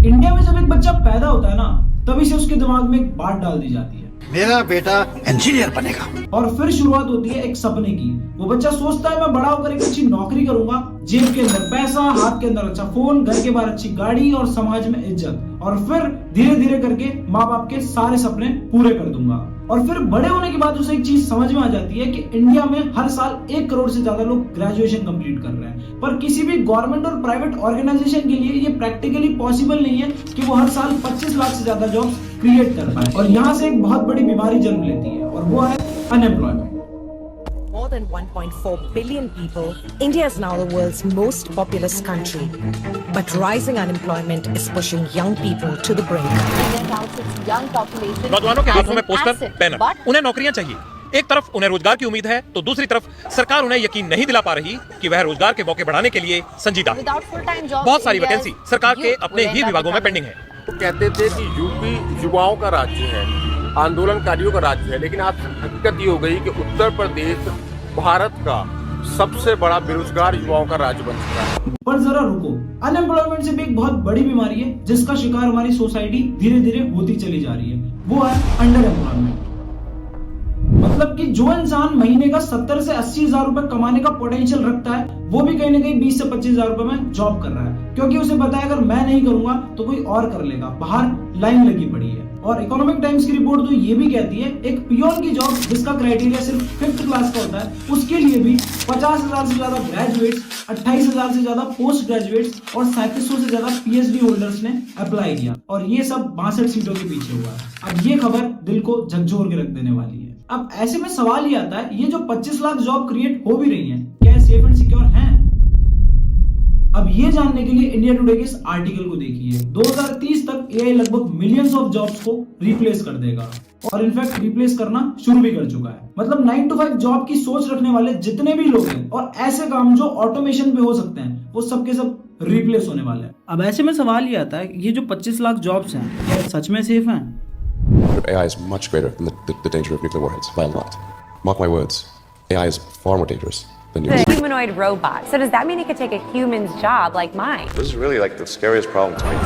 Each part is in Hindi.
इंडिया में जब एक बच्चा पैदा होता है ना, तभी से उसके दिमाग में एक बात डाल दी जाती है, मेरा बेटा इंजीनियर बनेगा। और फिर शुरुआत होती है एक सपने की। वो बच्चा सोचता है मैं बड़ा होकर एक अच्छी नौकरी करूंगा, जेब के अंदर पैसा, हाथ के अंदर अच्छा फोन, घर के बाहर अच्छी गाड़ी और समाज में इज्जत, और फिर धीरे धीरे करके माँ बाप के सारे सपने पूरे कर दूंगा। और फिर बड़े होने के बाद उसे एक चीज समझ में आ जाती है कि इंडिया में हर साल 1 करोड़ से ज्यादा लोग ग्रेजुएशन कंप्लीट कर रहे हैं, पर किसी भी गवर्नमेंट और प्राइवेट ऑर्गेनाइजेशन के लिए ये प्रैक्टिकली पॉसिबल नहीं है कि वो हर साल 25 लाख से ज्यादा जॉब्स क्रिएट कर पाए। और यहाँ से एक बहुत बड़ी बीमारी जन्म लेती है, और वो है unemployment. More than 1.4 billion people, India is now the world's most populous country. But rising unemployment is pushing young people to the brink. नौजवानों के हाथों में पोस्टर, बैनर, उन्हें नौकरियां चाहिए। एक तरफ उन्हें रोजगार की उम्मीद है, तो दूसरी तरफ सरकार उन्हें यकीन नहीं दिला पा रही कि वह रोजगार के मौके बढ़ाने के लिए संजीदा है। बहुत सारी वैकेंसी सरकार के अपने ही विभागों में पेंडिंग है। कहते थे कि यूपी युवाओं का राज्य है, आंदोलनकारियों का राज्य है, लेकिन आज हकीकत ये हो गई कि उत्तर प्रदेश भारत का सबसे बड़ा बेरोजगार युवाओं का राज्य बन चुका है। पर जरा रुको, अनएम्प्लॉयमेंट से भी एक बहुत बड़ी बीमारी है जिसका शिकार हमारी सोसाइटी धीरे धीरे होती चली जा रही है, वो है अंडर एम्प्लॉयमेंट। मतलब कि जो इंसान महीने का 70 से 80 हजार रुपए कमाने का पोटेंशियल रखता है, वो भी कहीं ना कहीं 20 से 25 हजार रुपए में जॉब कर रहा है, क्योंकि उसे पता है अगर मैं नहीं करूंगा तो कोई और कर लेगा, बाहर लाइन लगी पड़ी है। और इकोनॉमिक टाइम्स की रिपोर्ट तो ये भी कहती है एक पियोन की जॉब जिसका क्राइटेरिया सिर्फ 5th क्लास का होता है, उसके लिए भी 50,000 से ज्यादा ग्रेजुएट्स, 28,000 से ज्यादा पोस्ट ग्रेजुएट्स और 3700 से ज्यादा PhD होल्डर्स ने अप्लाई किया, और ये सब 62 सीटों के पीछे हुआ है। अब ये खबर दिल को झकझोर के रख देने वाली है। अब ऐसे में सवाल ये आता है, ये जो 25 लाख जॉब क्रिएट हो भी रही हैं, क्या सेफ एंड सिक्योर हैं? अब ये जानने के लिए इंडिया टुडे के इस आर्टिकल को देखिए। 2030 तक एआई लगभग मिलियंस ऑफ जॉब्स को रिप्लेस कर देगा, और इनफैक्ट रिप्लेस करना शुरू भी कर चुका है। मतलब 9 to 5 जॉब की सोच रखने वाले जितने भी लोग हैं और ऐसे काम जो ऑटोमेशन पे हो सकते हैं, वो सब के सब रिप्लेस होने वाले हैं। अब ऐसे में सवाल ये आता है, ये जो 25 लाख जॉब्स हैं, क्या सच में सेफ हैं? AI is much greater than the danger of nuclear warheads, by a lot. Mark my words, AI is far more dangerous than The nuclear. humanoid robot. So does that mean it could take a human's job like mine? This is really like the scariest problem to me.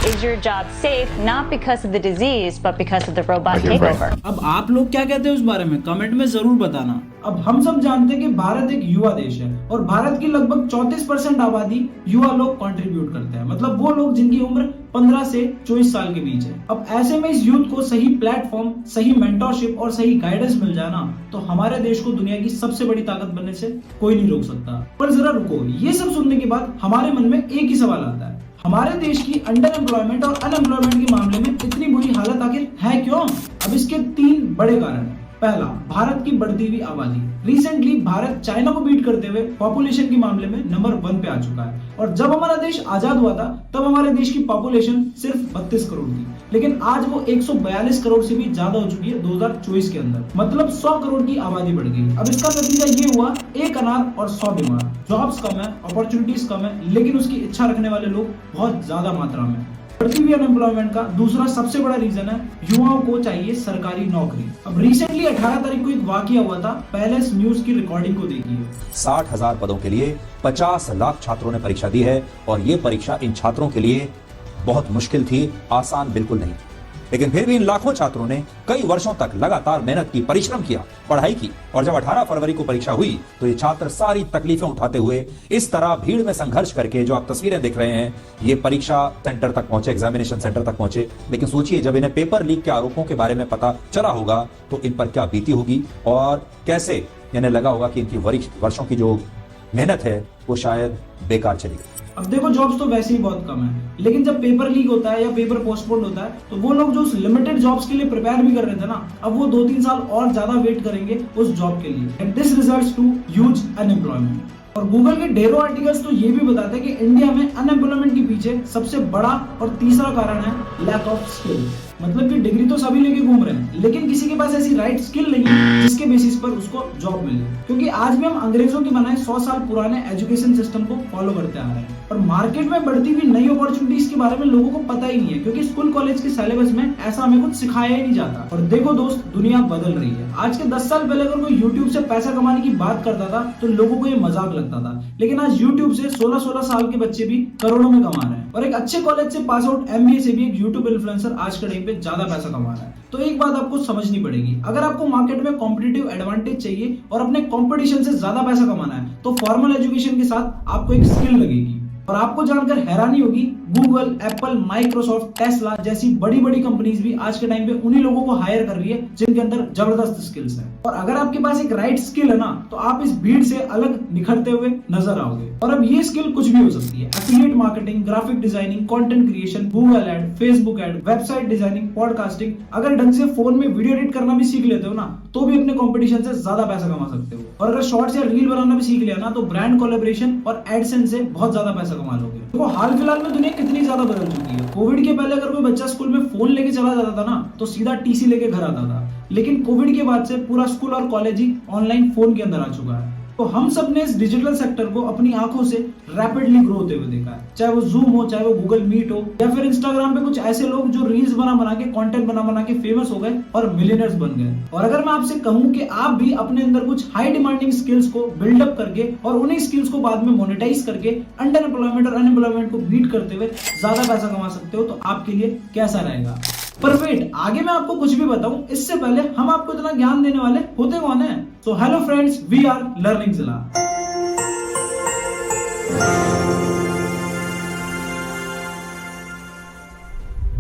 Is your job safe not because of the disease but because of the robot takeover? अब आप लोग क्या कहते हैं उस बारे में कमेंट में जरूर बताना। अब हम सब जानते हैं कि भारत एक युवा देश है, और भारत की लगभग 34% आबादी युवा लोग कंट्रीब्यूट करते हैं। मतलब वो लोग जिनकी उम्र 15 से 24 साल के बीच है। अब ऐसे में इस यूथ को सही प्लेटफॉर्म, सही मेंटरशिप और सही गाइडेंस मिल जाए ना, तो हमारे देश को दुनिया की सबसे बड़ी ताकत बनने से कोई नहीं रोक सकता। पर जरा रुको, ये सब सुनने के बाद हमारे मन में एक ही सवाल आता है, हमारे देश की अंडर एम्प्लॉयमेंट और अनएम्प्लॉयमेंट के मामले में इतनी बुरी हालत आखिर है क्यों? अब इसके 3 बड़े कारण हैं। पहला, भारत की बढ़ती हुई आबादी। रिसेंटली भारत चाइना को बीट करते हुए पॉपुलेशन के मामले में नंबर 1 पे आ चुका है, और जब हमारा देश आजाद हुआ था तब हमारे देश की पॉपुलेशन सिर्फ 32 करोड़ थी, लेकिन आज वो 142 करोड़ से भी ज्यादा हो चुकी है 2024 के अंदर। मतलब 100 करोड़ की आबादी बढ़ गई। अब इसका नतीजा ये हुआ, एक अनार और 100 बीमार। जॉब्स कम है, अपॉर्चुनिटीज कम है, लेकिन उसकी इच्छा रखने वाले लोग बहुत ज्यादा मात्रा में। बढ़ती हुई अनएम्प्लॉयमेंट का दूसरा सबसे बड़ा रीजन है युवाओं को चाहिए सरकारी नौकरी। अब रिसेंटली 18 तारीख को एक वाकया हुआ था, पैलेस न्यूज की रिकॉर्डिंग को देखिए। 60,000 पदों के लिए 50 लाख छात्रों ने परीक्षा दी है, और ये परीक्षा इन छात्रों के लिए बहुत मुश्किल थी, आसान बिल्कुल नहीं। लेकिन फिर भी इन लाखों छात्रों ने कई वर्षों तक लगातार मेहनत की, परिश्रम किया, पढ़ाई की, और जब 18 फरवरी को परीक्षा हुई तो ये छात्र सारी तकलीफें उठाते हुए इस तरह भीड़ में संघर्ष करके, जो आप तस्वीरें देख रहे हैं, ये परीक्षा सेंटर तक पहुंचे, एग्जामिनेशन सेंटर तक पहुंचे। लेकिन सोचिए, जब इन्हें पेपर लीक के आरोपों के बारे में पता चला होगा तो इन पर क्या बीती होगी, और कैसे इन्हें लगा होगा कि इनकी वर्षों की जो मेहनत है वो शायद बेकार चली गई। अब देखो, जॉब्स तो वैसे ही बहुत कम है, लेकिन जब पेपर लीक होता है या पेपर पोस्टपोन होता है, तो वो लोग जो उस लिमिटेड जॉब्स के लिए प्रिपेयर भी कर रहे थे ना, अब वो 2-3 साल और ज्यादा वेट करेंगे उस जॉब के लिए, and this results to huge unemployment. और गूगल के ढेरों आर्टिकल्स तो ये भी बताते हैं कि इंडिया में अनएम्प्लॉयमेंट के पीछे सबसे बड़ा और तीसरा कारण है लैक ऑफ स्किल। मतलब कि डिग्री तो सभी लेके घूम रहे हैं, लेकिन किसी के पास ऐसी राइट स्किल नहीं है जिसके बेसिस पर उसको जॉब मिले। क्योंकि आज भी हम अंग्रेजों के बनाए 100 साल पुराने एजुकेशन सिस्टम को फॉलो करते आ रहे हैं और मार्केट में बढ़ती हुई नई अपॉर्चुनिटीज के बारे में लोगों को पता ही नहीं है, क्योंकि स्कूल कॉलेज के सिलेबस में ऐसा हमें कुछ सिखाया ही नहीं जाता। और देखो दोस्त, दुनिया बदल रही है। आज के 10 साल पहले अगर कोई YouTube से पैसा कमाने की बात करता था तो लोगों को ये मजाक लगता था, लेकिन आज YouTube से 16-16 साल के बच्चे भी करोड़ों में कमा रहे हैं और एक अच्छे कॉलेज से पास आउट MBA से भी एक YouTube इन्फ्लुएंसर आज के टाइम पे ज्यादा पैसा कमा रहा है। तो एक बात आपको समझनी पड़ेगी, अगर आपको मार्केट में कॉम्पिटिटिव एडवांटेज चाहिए और अपने कंपटीशन से ज्यादा पैसा कमाना है तो फॉर्मल एजुकेशन के साथ आपको एक स्किल लगेगी। और आपको जानकर हैरानी होगी, गूगल, एप्पल, माइक्रोसॉफ्ट, टेस्ला जैसी बड़ी बड़ी कंपनीज भी आज के टाइम पे उन्हीं लोगों को हायर कर रही है जिनके अंदर जबरदस्त स्किल्स है। और अगर आपके पास एक राइट स्किल है ना, तो आप इस भीड़ से अलग निखरते हुए नजर आओगे। और अब ये स्किल कुछ भी हो सकती है, affiliate marketing, graphic designing, content creation, Google ad, Facebook ad, website designing, podcasting. अगर ढंग से फोन में वीडियो एडिट करना भी सीख लेते हो ना, तो भी अपने कंपटीशन से ज्यादा पैसा कमा सकते हो। और अगर शॉर्ट्स या रील बनाना भी सीख लिया ना, तो ब्रांड कोलैबोरेशन और एडसेंस से बहुत ज्यादा पैसा कमा लोगे। देखो हाल फिलहाल में दुनिया कितनी ज्यादा बदल चुकी है। कोविड के पहले अगर कोई बच्चा स्कूल में फोन लेके चला जाता था ना, तो सीधा टीसी लेके घर आता था, लेकिन कोविड के बाद से पूरा स्कूल और कॉलेज ही ऑनलाइन फोन के अंदर आ चुका है। तो हम सब ने इस डिजिटल सेक्टर को अपनी आंखों से रैपिडली ग्रो होते हुए देखा है, चाहे वो जूम हो, चाहे वो गूगल मीट हो, या फिर इंस्टाग्राम पे कुछ ऐसे लोग जो रील्स बना के, कंटेंट बना के फेमस हो गए और मिलियनर्स बन गए। और अगर मैं आपसे कहूं कि आप भी अपने अंदर कुछ हाई डिमांडिंग स्किल्स को बिल्डअप करके और उन्हीं स्किल्स को बाद में मोनेटाइज करके अंडर एम्प्लॉयमेंट और अनएम्प्लॉयमेंट को बीट करते हुए ज्यादा पैसा कमा सकते हो, तो आपके लिए कैसा रहेगा? पर वेट, आगे मैं आपको कुछ भी बताऊं, इससे पहले हम आपको इतना ज्ञान देने वाले होते कौन है? So hello friends, we are learning Zila.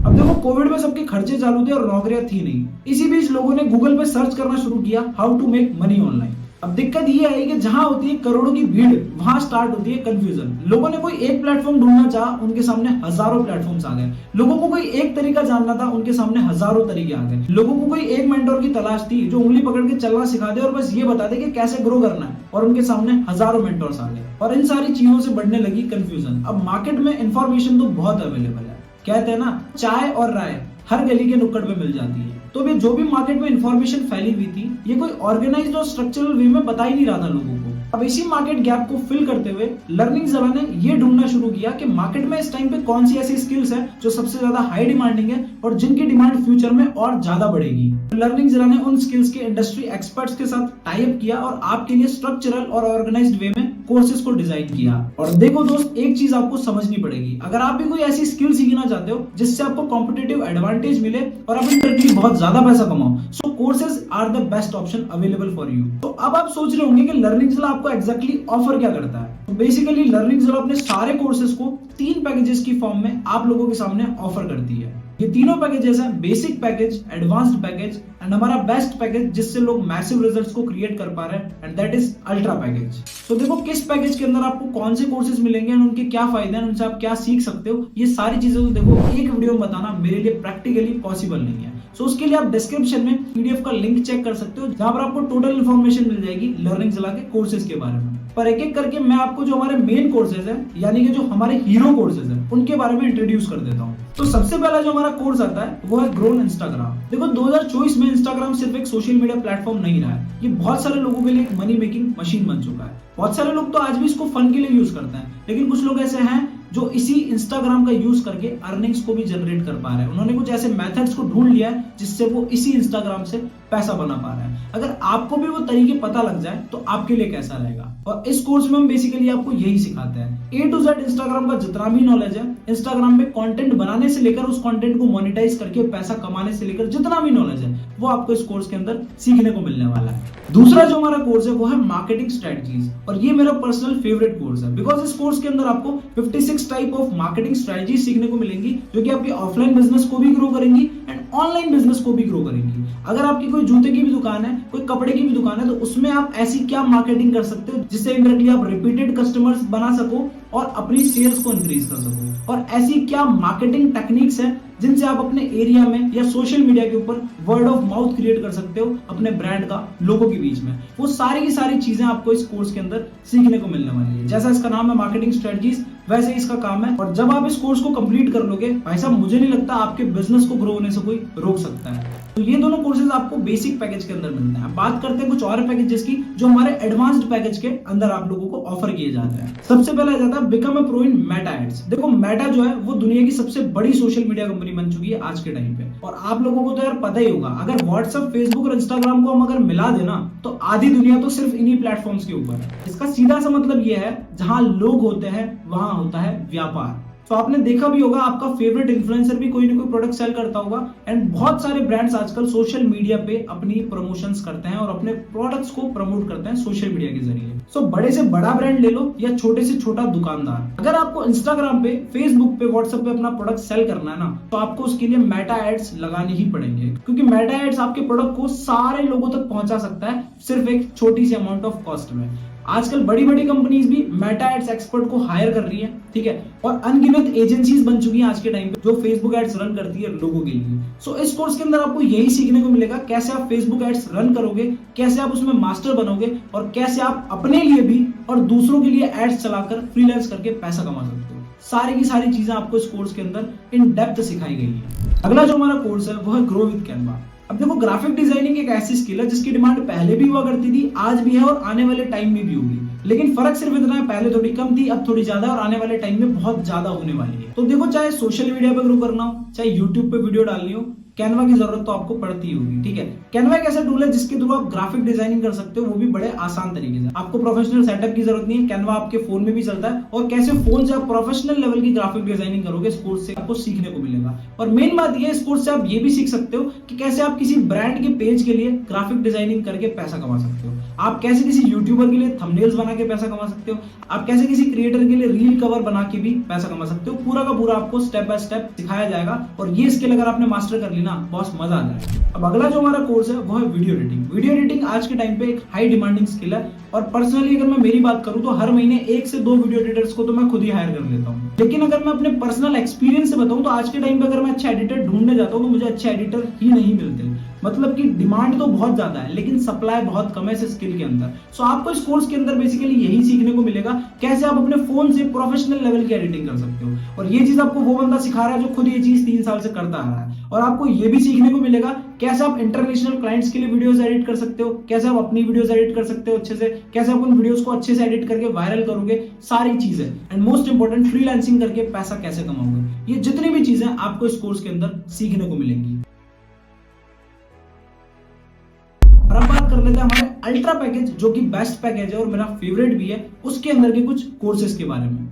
अब देखो, कोविड में सबके खर्चे चालू थे और नौकरियां थी नहीं। इसी बीच लोगों ने गूगल पे सर्च करना शुरू किया, how to make money online. अब दिक्कत ये आई कि जहां होती है करोड़ों की भीड़, वहां स्टार्ट होती है कंफ्यूजन। लोगों ने कोई एक प्लेटफॉर्म ढूंढना चाहा, उनके सामने हजारों प्लेटफॉर्म्स आ गए। लोगों को कोई एक तरीका जानना था, उनके सामने हजारों तरीके आ गए। लोगों को कोई एक मेंटोर की तलाश थी जो उंगली पकड़ के चलना सिखा दे और बस ये बता दे कि कैसे ग्रो करना है, और उनके सामने हजारों मेंटोर्स आ गए। और इन सारी चीजों से बढ़ने लगी कंफ्यूजन। अब मार्केट में इंफॉर्मेशन तो बहुत अवेलेबल है, कहते हैं ना, चाय और राय हर गली के नुक्कड़ पे मिल जाती है। तो भी जो भी मार्केट में इंफॉर्मेशन फैली हुई थी, ये कोई ऑर्गेनाइज्ड और स्ट्रक्चरल वे में बता ही नहीं रहा था लोगों को। अब इसी मार्केट गैप को फिल करते हुए लर्निंग जिला ने ये ढूंढना शुरू किया कि मार्केट में इस टाइम पे कौन सी ऐसी स्किल्स है जो सबसे ज्यादा हाई डिमांडिंग है और जिनकी डिमांड फ्यूचर में और ज्यादा बढ़ेगी। लर्निंग जिला ने उन स्किल्स के इंडस्ट्री एक्सपर्ट्स के साथ टाई अप किया और आपके लिए स्ट्रक्चरल और ऑर्गेनाइज्ड वे में कोर्सेज को डिजाइन किया। और देखो दोस्त, एक चीज आपको समझनी पड़ेगी, अगर आप भी कोई ऐसी स्किल सीखना चाहते हो जिससे आपको कॉम्पिटिटिव एडवांटेज मिले और आप इंटरनेटली बहुत ज्यादा पैसा कमाओ, so courses are the best option available for you. तो अब आप सोच रहे होंगे कि लर्निंग जिला आपको एग्जैक्टली ऑफर क्या करता है। तो बेसिकली लर्निंग जिला अपने सारे कोर्सेज को 3 पैकेजेस की फॉर्म में आप लोगों के सामने ऑफर करती है। ये तीनों पैकेजेस हैं, basic package, advanced package and हमारा बेस्ट पैकेज, जिससे लोग मैसिव रिजल्ट्स को क्रिएट कर पा रहे हैं, and that is ultra package. तो देखो किस पैकेज के अंदर आपको कौन से कोर्सेज मिलेंगे और उनके क्या फायदे हैं, उनसे आप क्या सीख सकते हो, ये सारी चीजें तो देखो एक वीडियो में बताना मेरे लिए प्रैक्टिकली पॉसिबल नहीं है। सो उसके लिए आप डिस्क्रिप्शन में पीडीएफ का लिंक चेक कर सकते हो, जहां पर आपको टोटल इन्फॉर्मेशन मिल जाएगी लर्निंग जिला के कोर्सेज के बारे में। पर एक एक करके मैं आपको जो हमारे मेन कोर्सेज हैं, यानी कि जो हमारे हीरो कोर्सेज हैं, उनके बारे में इंट्रोड्यूस कर देता हूँ। तो सबसे पहला जो हमारा कोर्स आता है वो है ग्रोन इंस्टाग्राम। देखो 2024 में इंस्टाग्राम सिर्फ एक सोशल मीडिया प्लेटफॉर्म नहीं रहा है, ये बहुत सारे लोगों के लिए एक मनी मेकिंग मशीन बन चुका है। बहुत सारे लोग तो आज भी इसको फन के लिए यूज करते हैं, लेकिन कुछ लोग ऐसे हैं जो इसी इंस्टाग्राम का यूज करके अर्निंग्स को भी जनरेट कर पा रहे हैं। उन्होंने कुछ ऐसे मेथड्स को ढूंढ लिया है जिससे वो इसी इंस्टाग्राम से पैसा बना पा रहे हैं। अगर आपको भी वो तरीके पता लग जाए तो आपके लिए कैसा रहेगा। और इस कोर्स में हम बेसिकली आपको यही सिखाते हैं, A to Z इंस्टाग्राम का जितना भी नॉलेज है, इंस्टाग्राम पे कंटेंट बनाने से लेकर उस कंटेंट को मोनेटाइज करके पैसा कमाने से लेकर जितना भी नॉलेज है, वो आपको इस कोर्स के अंदर सीखने को मिलने वाला है। दूसरा जो हमारा कोर्स है वो है मार्केटिंग स्ट्रेटजीज, और ये मेरा पर्सनल फेवरेट कोर्स है, बिकॉज इस कोर्स के अंदर आपको 56 टाइप ऑफ मार्केटिंग स्ट्रेटजी सीखने को मिलेंगी, जो कि आपके ऑफलाइन बिजनेस को भी ग्रो करेंगी एंड ऑनलाइन बिजनेस को भी ग्रो करेंगी। अगर आपकी कोई जूते की भी दुकान है, कोई कपड़े की भी दुकान है, तो उसमें आप ऐसी क्या मार्केटिंग कर सकते हो जिससे इंडायरेक्टली आप रिपीटेड कस्टमर्स बना सको और अपनी सेल्स को इंक्रीज कर सको। और ऐसी क्या मार्केटिंग टेक्निक्स है जिनसे आप अपने एरिया में या सोशल मीडिया के ऊपर वर्ड ऑफ माउथ क्रिएट कर सकते हो अपने ब्रांड का लोगों के बीच में। वो सारी की सारी चीजें आपको इस कोर्स के अंदर सीखने को मिलने वाली है। जैसा इसका नाम है मार्केटिंग स्ट्रेटजीज, वैसे इसका काम है। और जब आप इस कोर्स को कंप्लीट कर लोगे भाई साहब, मुझे नहीं लगता आपके बिजनेस को ग्रो होने से कोई रोक सकता है। तो ये दोनों कोर्सेज आपको बेसिक पैकेज के अंदर मिलते हैं। बात करते हैं कुछ और पैकेजेस की जो हमारे एडवांस्ड पैकेज के अंदर आप लोगों को ऑफर किए जाते हैं। सबसे पहला जाता है become a pro in Meta ads. देखो मेटा जो है वो दुनिया की सबसे बड़ी सोशल मीडिया कंपनी बन चुकी है आज के टाइम पे। और आप लोगों को तो यार पता ही होगा, अगर व्हाट्सएप, फेसबुक और इंस्टाग्राम को हम अगर मिला देना तो आधी दुनिया तो सिर्फ इन्हीं प्लेटफॉर्म्स के ऊपर है। इसका सीधा सा मतलब ये है, जहां लोग होते हैं वहां होता है व्यापार। तो आपने देखा भी होगा, आपका फेवरेट इन्फ्लुएंसर भी कोई ना कोई प्रोडक्ट सेल करता होगा। एंड बहुत सारे ब्रांड्स आजकल सोशल मीडिया पे अपनी प्रमोशंस करते हैं और अपने प्रोडक्ट्स को प्रमोट करते हैं सोशल मीडिया के जरिए। सो बड़े से बड़ा ब्रांड ले लो या छोटे से छोटा दुकानदार, अगर आपको इंस्टाग्राम पे, फेसबुक पे, व्हाट्सएप पे अपना प्रोडक्ट सेल करना है ना, तो आपको उसके लिए मेटा एड्स लगाने ही पड़ेंगे। क्योंकि मेटा एड्स आपके प्रोडक्ट को सारे लोगों तक पहुंचा सकता है सिर्फ एक छोटी सी अमाउंट ऑफ कॉस्ट में। आजकल बड़ी बड़ी कंपनीज भी मेटा एड्स एक्सपर्ट को हायर कर रही है, ठीक है, और अनगिनत एजेंसीज बन चुकी हैं आज के टाइम पे जो फेसबुक एड्स रन करती है लोगों के लिए। सो इस कोर्स के अंदर आपको यही सीखने को मिलेगा, कैसे आप फेसबुक एड्स रन करोगे, कैसे आप उसमें मास्टर बनोगे और कैसे आप अपने लिए भी और दूसरों के लिए एड्स चलाकर फ्रीलांस करके पैसा कमा सकते हो। सारी की सारी चीजें आपको इस कोर्स के अंदर इन डेप्थ सिखाई गई है। अगला जो हमारा कोर्स है वो है ग्रो विद कैनवा। अब देखो, ग्राफिक डिजाइनिंग एक ऐसी स्किल है जिसकी डिमांड पहले भी हुआ करती थी, आज भी है और आने वाले टाइम में भी होगी। लेकिन फर्क सिर्फ इतना है, पहले थोड़ी कम थी, अब थोड़ी ज्यादा, और आने वाले टाइम में बहुत ज्यादा होने वाली है। तो देखो, चाहे सोशल मीडिया पे ग्रो करना हो, चाहे यूट्यूब पे वीडियो डालनी हो, कैनवा की जरूरत तो आपको पड़ती होगी, ठीक है। कैनवा एक ऐसा टूल है जिसके थ्रू आप ग्राफिक डिजाइनिंग कर सकते हो, वो भी बड़े आसान तरीके से। आपको प्रोफेशनल सेटअप की जरूरत नहीं है, कैनवा आपके फोन में भी चलता है। और कैसे फोन से आप प्रोफेशनल लेवल की ग्राफिक डिजाइनिंग करोगे, इस कोर्स से आपको सीखने को मिलेगा। और मेन बात ये, इस कोर्स से आप ये भी सीख सकते हो कि कैसे आप किसी ब्रांड के पेज के लिए ग्राफिक डिजाइनिंग करके पैसा कमा सकते हो। आप कैसे किसी यूट्यूबर के लिए थंबनेल्स बना के पैसा कमा सकते हो। आप कैसे किसी क्रिएटर के लिए रील कवर बना के भी पैसा कमा सकते हो। पूरा का पूरा आपको स्टेप बाय स्टेप सिखाया जाएगा। और ये स्किल अगर आपने मास्टर कर ली ना, बहुत मजा आ जाएगा। अब अगला जो हमारा कोर्स है वो है वीडियो एडिटिंग। वीडियो एडिटिंग आज के टाइम पे एक हाई डिमांडिंग स्किल है। और पर्सनली अगर मैं मेरी बात करूं तो हर महीने 1 से 2 वीडियो एडिटर्स को तो मैं खुद ही हायर कर लेता हूं। लेकिन अगर मैं अपने पर्सनल एक्सपीरियंस से बताऊं तो आज के टाइम पे अगर मैं अच्छा एडिटर ढूंढने जाता हूं तो मुझे अच्छे एडिटर ही नहीं मिलते। मतलब कि डिमांड तो बहुत ज्यादा है लेकिन सप्लाई बहुत कम है इस स्किल के अंदर। सो आपको इस कोर्स के अंदर बेसिकली यही सीखने को मिलेगा, कैसे आप अपने फोन से प्रोफेशनल लेवल की एडिटिंग कर सकते हो। और ये चीज आपको वो बंदा सिखा रहा है जो खुद ये चीज 3 साल से करता आ रहा है। और आपको ये भी सीखने को मिलेगा कैसे आप इंटरनेशनल क्लाइंट्स के लिए वीडियोस एडिट कर सकते हो, कैसे आप अपनी वीडियोस एडिट कर सकते हो अच्छे से, कैसे आप उन वीडियोस को अच्छे से एडिट करके वायरल करोगे, सारी चीजें। एंड मोस्ट इंपोर्टेंट, फ्रीलांसिंग करके पैसा कैसे कमाओगे। ये जितनी भी चीजें आपको इस कोर्स के अंदर सीखने को मिलेंगी। और अब बात कर लेते हैं हमारे अल्ट्रा पैकेज, जो कि बेस्ट पैकेज है और मेरा फेवरेट भी है, उसके अंदर के कुछ कोर्सेज के बारे में।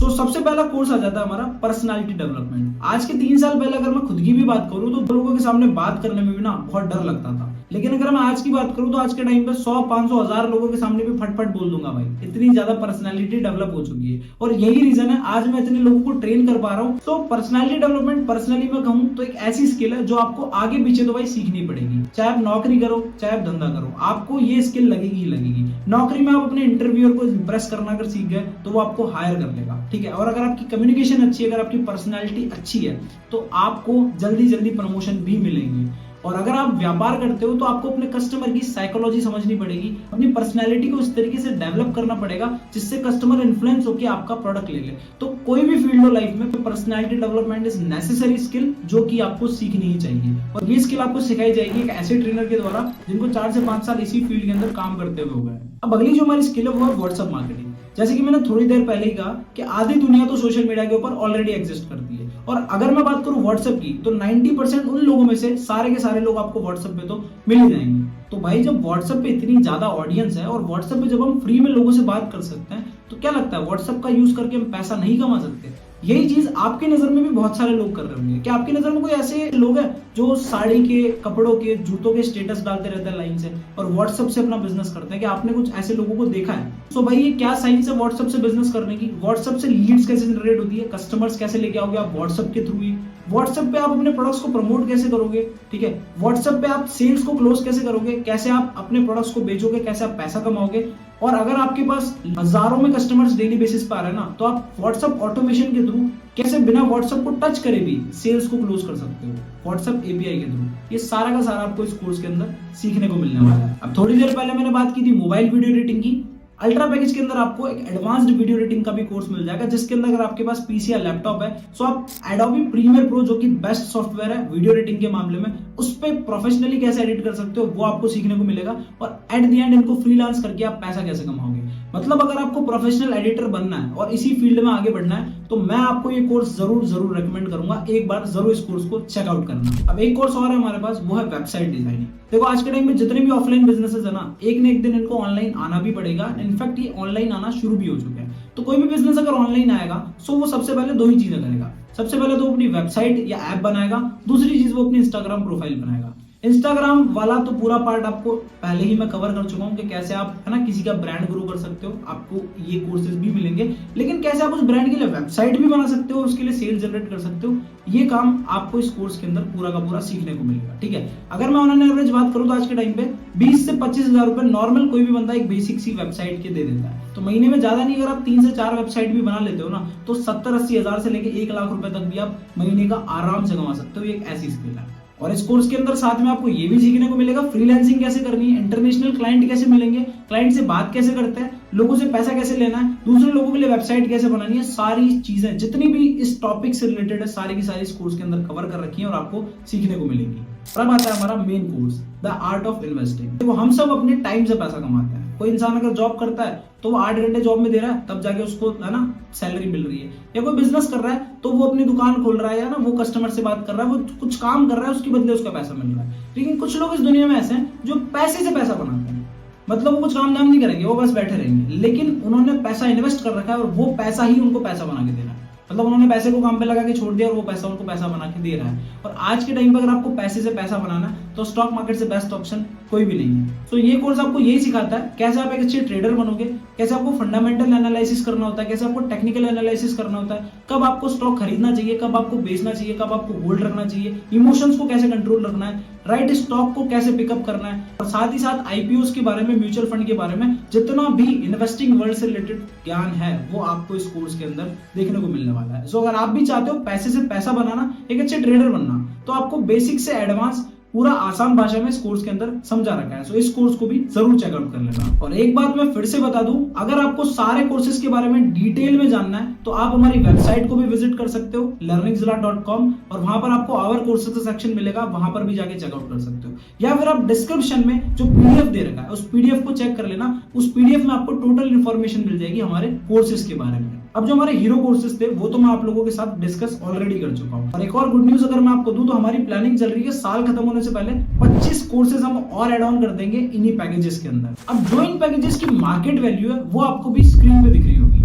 सबसे पहला कोर्स आ जाता है हमारा पर्सनालिटी डेवलपमेंट। आज के 3 साल पहले अगर मैं खुद की भी बात करूं तो लोगों के सामने बात करने में भी ना बहुत डर लगता था। लेकिन अगर मैं आज की बात करूं तो आज के टाइम पे 100, 500, 1000 लोगों के सामने भी फटफट बोल दूंगा भाई। इतनी ज्यादा पर्सनालिटी डेवलप हो चुकी है और यही रीजन है आज मैं इतने लोगों को ट्रेन कर पा रहा हूं। तो पर्सनालिटी डेवलपमेंट पर्सनली मैं कहूं तो एक ऐसी स्किल है जो आपको आगे पीछे तो भाई सीखनी पड़ेगी। चाहे आप नौकरी करो, चाहे आप धंधा करो, आपको ये स्किल लगेगी ही लगेगी। नौकरी में आप अपने इंटरव्यूअर को इंप्रेस करना अगर सीख गए तो वो आपको हायर कर लेगा, ठीक है। और अगर आपकी कम्युनिकेशन अच्छी है, अगर आपकी पर्सनालिटी अच्छी है तो आपको जल्दी जल्दी प्रमोशन भी मिलेंगे। और अगर आप व्यापार करते हो तो आपको अपने कस्टमर की साइकोलॉजी समझनी पड़ेगी, अपनी पर्सनैलिटी को इस तरीके से डेवलप करना पड़ेगा जिससे कस्टमर इन्फ्लुएंस होकर आपका प्रोडक्ट ले ले। तो कोई भी फील्ड हो लाइफ में, personality development is necessary skill जो कि आपको सीखनी ही चाहिए। और ये स्किल आपको सिखाई जाएगी एक ऐसे ट्रेनर के द्वारा जिनको 4 से 5 साल इसी फील्ड के अंदर काम करते हुए हो गए। अब अगली जो हमारी स्किल है वो है व्हाट्सएप मार्केटिंग। जैसे कि मैंने थोड़ी देर पहले ही कहा कि आधी दुनिया तो सोशल मीडिया के ऊपर ऑलरेडी एग्जिस्ट करती है। और अगर मैं बात करूं व्हाट्सएप की तो 90% उन लोगों में से सारे के सारे लोग आपको व्हाट्सएप पे तो मिल ही जाएंगे। तो भाई जब व्हाट्सएप पे इतनी ज्यादा ऑडियंस है और व्हाट्सएप पे जब हम फ्री में लोगों से बात कर सकते हैं तो क्या लगता है व्हाट्सएप का यूज करके हम पैसा नहीं कमा सकते? यही चीज आपकी नजर में भी बहुत सारे लोग कर रहे होंगे। क्या आपकी नजर में कोई ऐसे लोग हैं जो साड़ी के, कपड़ों के, जूतों के स्टेटस डालते रहते हैं लाइन से और व्हाट्सएप से अपना बिजनेस करते हैं? क्या आपने कुछ ऐसे लोगों को देखा है? तो भाई ये क्या साइंस है व्हाट्सएप से बिजनेस करने की? व्हाट्सएप से लीड्स कैसे जनरेट होती है, कस्टमर्स कैसे लेके आओगे आप व्हाट्सएप के थ्रू ही? व्हाट्सएप पे आप अपने प्रोडक्ट्स को प्रमोट कैसे करोगे, ठीक है? व्हाट्सएप पे आप सेल्स को क्लोज कैसे करोगे, कैसे आप अपने प्रोडक्ट्स को बेचोगे, कैसे आप पैसा कमाओगे? और अगर आपके पास हजारों में कस्टमर्स डेली बेसिस पे आ रहे हैं ना, तो आप व्हाट्सएप ऑटोमेशन के थ्रू कैसे बिना व्हाट्सएप को टच करे भी सेल्स को क्लोज कर सकते हो व्हाट्सएप एपीआई के थ्रू। ये सारा का सारा आपको इस कोर्स के अंदर सीखने को मिलने वाला है। अब थोड़ी देर पहले मैंने बात की थी मोबाइल वीडियो एडिटिंग की, अल्ट्रा पैकेज के अंदर आपको एक एडवांस्ड वीडियो एडिटिंग का भी कोर्स मिल जाएगा, जिसके अंदर अगर आपके पास पीसी या लैपटॉप है तो आप एडोबी प्रीमियर प्रो जो कि बेस्ट सॉफ्टवेयर है वीडियो एडिटिंग के मामले में, उस पे प्रोफेशनली कैसे एडिट कर सकते हो वो आपको सीखने को मिलेगा। और एट द एंड इनको फ्रीलांस करके आप पैसा कैसे कमाओगे। मतलब अगर आपको प्रोफेशनल एडिटर बनना है और इसी फील्ड में आगे बढ़ना है तो मैं आपको ये कोर्स जरूर रेकमेंड करूंगा। एक बार जरूर इस कोर्स को चेकआउट करना। अब एक कोर्स और है हमारे पास, वो है वेबसाइट डिजाइनिंग। देखो आज के टाइम में जितने भी ऑफलाइन बिजनेसेस है ना, एक न एक दिन इनको ऑनलाइन आना भी पड़ेगा। इनफैक्ट ये ऑनलाइन आना शुरू भी हो चुके हैं। तो कोई भी बिजनेस अगर ऑनलाइन आएगा तो वो सबसे पहले दो ही चीजें करेगा। सबसे पहले तो अपनी वेबसाइट या ऐप बनाएगा, दूसरी चीज वो अपनी इंस्टाग्राम प्रोफाइल बनाएगा। इंस्टाग्राम वाला तो पूरा पार्ट आपको पहले ही मैं कवर कर चुका हूं कि कैसे आप है ना किसी का ब्रांड ग्रो कर सकते हो, आपको ये कोर्सेज भी मिलेंगे। लेकिन कैसे आप उस ब्रांड के लिए वेबसाइट भी बना सकते हो, उसके लिए सेल्स जनरेट कर सकते हो, ये काम आपको इस कोर्स के अंदर पूरा का पूरा सीखने को मिलेगा। ठीक है, अगर मैं ऑन एवरेज बात करूं तो आज के टाइम पे 20 से 25 हजार रुपए नॉर्मल कोई भी बंदा एक बेसिक सी वेबसाइट के दे देता है। तो महीने में ज्यादा नहीं, अगर आप 3 से 4 वेबसाइट भी बना लेते हो ना तो 70-80 हजार से लेके 1 लाख रुपए तक भी आप महीने का आराम से कमा सकते हो। ये एक ऐसी स्किल है। और इस कोर्स के अंदर साथ में आपको ये भी सीखने को मिलेगा फ्रीलांसिंग कैसे करनी है, इंटरनेशनल क्लाइंट कैसे मिलेंगे, क्लाइंट से बात कैसे करते हैं, लोगों से पैसा कैसे लेना है, दूसरे लोगों के लिए वेबसाइट कैसे बनानी है। सारी चीजें जितनी भी इस टॉपिक से रिलेटेड है सारी की सारी इस कोर्स के अंदर कवर कर रखी है और आपको सीखने को मिलेगी। अब आता है हमारा main course, the art of investing. देखो हम सब अपने टाइम से पैसा कमाते हैं। कोई इंसान अगर जॉब करता है तो वो 8 घंटे जॉब में दे रहा है, तब जाके उसको है ना सैलरी मिल रही है। या कोई बिजनेस कर रहा है तो वो अपनी दुकान खोल रहा है या ना वो कस्टमर से बात कर रहा है, वो कुछ काम कर रहा है, उसके बदले उसका पैसा मिल रहा है। लेकिन कुछ लोग इस दुनिया में ऐसे हैं जो पैसे से पैसा बनाते हैं। मतलब वो कुछ काम धाम नहीं करेंगे, वो बस बैठे रहेंगे, लेकिन उन्होंने पैसा इन्वेस्ट कर रखा है और वो पैसा ही उनको पैसा बना के दे रहा है। मतलब उन्होंने पैसे को काम पे लगा के छोड़ दिया और वो पैसा उनको पैसा बना के दे रहा है। और आज के टाइम पे अगर आपको पैसे से पैसा बनाना है तो स्टॉक मार्केट से बेस्ट ऑप्शन कोई भी नहीं है। तो ये कोर्स आपको यही सिखाता है कैसे आप एक अच्छे ट्रेडर बनोगे, कैसे आपको फंडामेंटल एनालिसिस करना होता है, कैसे आपको टेक्निकल एनालिसिस करना होता है, कब आपको स्टॉक खरीदना चाहिए, कब आपको बेचना चाहिए, कब आपको होल्ड रखना चाहिए, इमोशंस को कैसे कंट्रोल रखना है, राइट स्टॉक को कैसे पिकअप करना है, और साथ ही साथ आईपीओ के बारे में, म्यूचुअल फंड के बारे में जितना भी इन्वेस्टिंग वर्ल्ड से रिलेटेड ज्ञान है वो आपको इस कोर्स के अंदर देखने को मिलने वाला है। सो अगर आप भी चाहते हो पैसे से पैसा बनाना, एक अच्छे ट्रेडर बनना, तो आपको बेसिक से एडवांस पूरा आसान भाषा में इस कोर्स के अंदर समझा रखा है। सो इस कोर्स को भी जरूर चेकआउट कर लेना। और एक बात मैं फिर से बता दूं, अगर आपको सारे कोर्सेज के बारे में डिटेल में जानना है तो आप हमारी वेबसाइट को भी विजिट कर सकते हो learningzilla.com, और वहां पर आपको आवर कोर्सेज का सेक्शन मिलेगा, वहां पर भी जाके चेकआउट कर सकते हो। या फिर आप डिस्क्रिप्शन में जो पीडीएफ दे रखा है उस पीडीएफ को चेक कर लेना। उस पीडीएफ में आपको टोटल इन्फॉर्मेशन मिल जाएगी हमारे कोर्सेज के बारे में। अब जो हमारे हीरो कोर्सेज थे वो तो मैं आप लोगों के साथ डिस्कस ऑलरेडी कर चुका हूं। और एक और गुड न्यूज अगर मैं आपको दूं तो हमारी प्लानिंग चल रही है साल खत्म होने से पहले 25 कोर्सेज हम और ऐड ऑन कर देंगे इन्हीं पैकेजेस के अंदर। अब जो इन पैकेजेस की मार्केट वैल्यू है वो आपको भी स्क्रीन पे दिख रही होगी,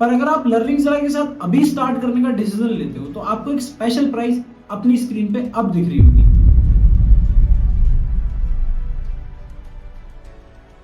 पर अगर आप लर्निंग ज़िला के साथ अभी स्टार्ट करने का डिसीजन लेते हो तो आपको एक स्पेशल प्राइस अपनी स्क्रीन पे अब दिख रही होगी।